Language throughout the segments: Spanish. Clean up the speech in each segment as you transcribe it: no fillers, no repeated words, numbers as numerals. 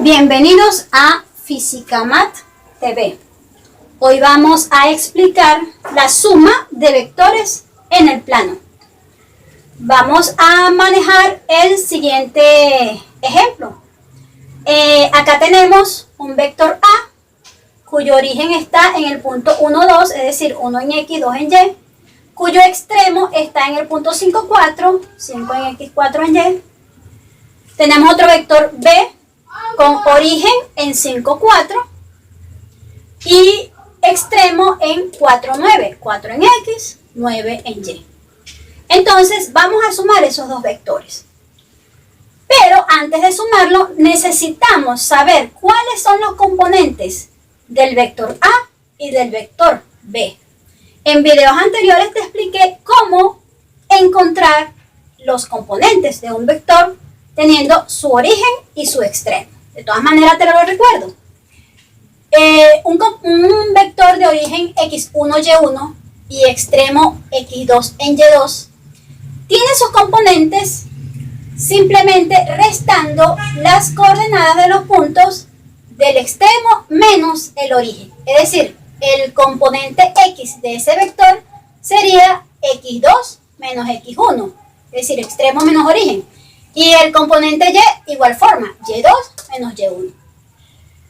Bienvenidos a Física Mat TV. Hoy vamos a explicar la suma de vectores en el plano. Vamos a manejar el siguiente ejemplo. Acá tenemos un vector A cuyo origen está en el punto 1, 2, es decir, 1 en X, 2 en Y, cuyo extremo está en el punto 5, 4, 5 en X, 4 en Y. Tenemos otro vector B con origen en 5, 4 y extremo en 4, 9, 4 en X, 9 en Y. Entonces vamos a sumar esos dos vectores. Pero antes de sumarlo necesitamos saber cuáles son los componentes del vector A y del vector B. En videos anteriores te expliqué cómo encontrar los componentes de un vector teniendo su origen y su extremo. De todas maneras te lo recuerdo. Un vector de origen x1, y1 y extremo x2 en y2 tiene sus componentes simplemente restando las coordenadas de los puntos del extremo menos el origen. Es decir, el componente x de ese vector sería x2 menos x1, es decir, extremo menos origen. Y el componente y, igual forma, y2 menos y1.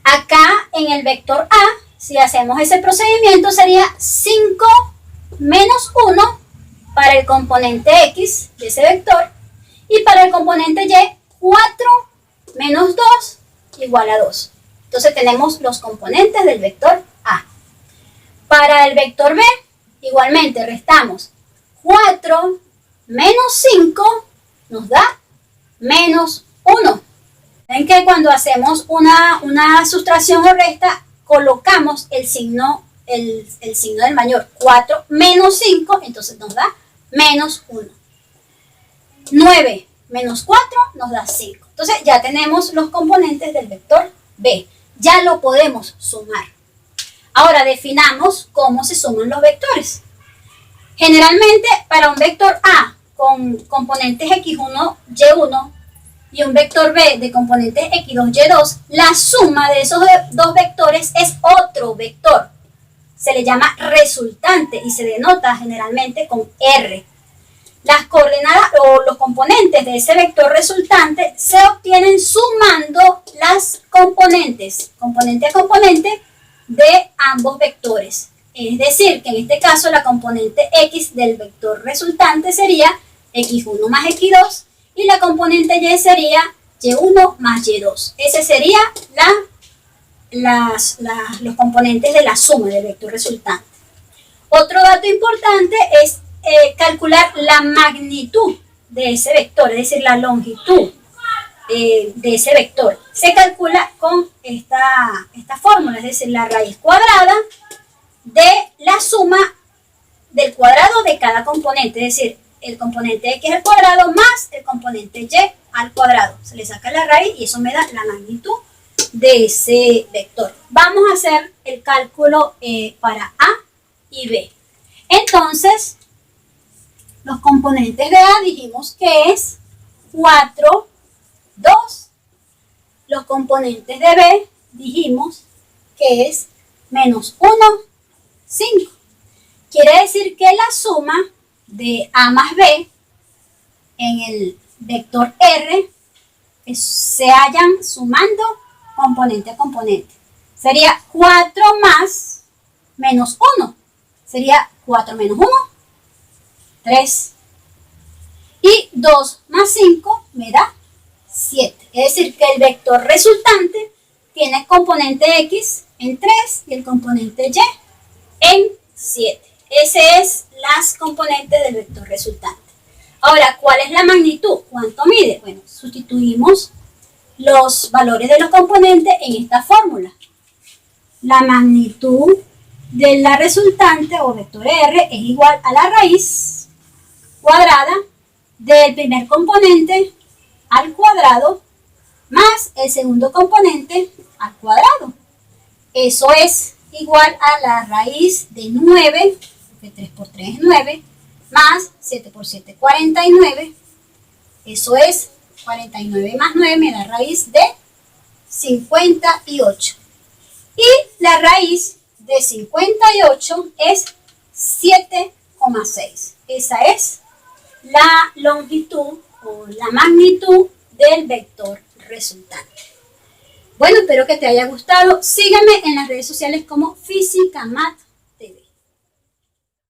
Acá en el vector A, si hacemos ese procedimiento, sería 5 menos 1 para el componente x de ese vector. Y para el componente y, 4 menos 2 igual a 2. Entonces tenemos los componentes del vector A. Para el vector B, igualmente restamos 4 menos 5 nos da menos 1. Ven que cuando hacemos una sustracción o resta, colocamos el signo del mayor. 4 menos 5, entonces nos da menos 1. 9 menos 4 nos da 5. Entonces ya tenemos los componentes del vector B. Ya lo podemos sumar. Ahora definamos cómo se suman los vectores. Generalmente para un vector A con componentes x1, y1 y un vector B de componentes x2, y2, la suma de esos dos vectores es otro vector. Se le llama resultante y se denota generalmente con R. Las coordenadas o los componentes de ese vector resultante se obtienen sumando las componentes, componente a componente, de ambos vectores. Es decir, que en este caso la componente x del vector resultante sería x1 más x2 y la componente y sería y1 más y2. Ese sería los componentes de la suma del vector resultante. Otro dato importante es calcular la magnitud de ese vector, es decir, la longitud de ese vector. Se calcula con esta fórmula, es decir, la raíz cuadrada de la suma del cuadrado de cada componente, es decir, el componente x al cuadrado más el componente y al cuadrado. Se le saca la raíz y eso me da la magnitud de ese vector. Vamos a hacer el cálculo para A y B. Entonces, los componentes de A dijimos que es 4, 2. Los componentes de B dijimos que es menos 1, 5. Quiere decir que la suma de A más B en el vector R se hallan sumando componente a componente. Sería 4 más menos 1. Sería 4 menos 1, 3. Y 2 más 5 me da 7. Es decir, que el vector resultante tiene componente X en 3 y el componente Y en 7. Ese es las componentes del vector resultante. Ahora, ¿cuál es la magnitud? ¿Cuánto mide? Bueno, sustituimos los valores de los componentes en esta fórmula. La magnitud de la resultante o vector R es igual a la raíz cuadrada del primer componente al cuadrado más el segundo componente al cuadrado. Eso es igual a la raíz de 9, que 3 por 3 es 9, más 7 por 7, 49. Eso es 49 más 9 me da raíz de 58. Y la raíz de 58 es 7,6. Esa es la longitud o la magnitud del vector resultante. Bueno, espero que te haya gustado. Sígueme en las redes sociales como Física Mat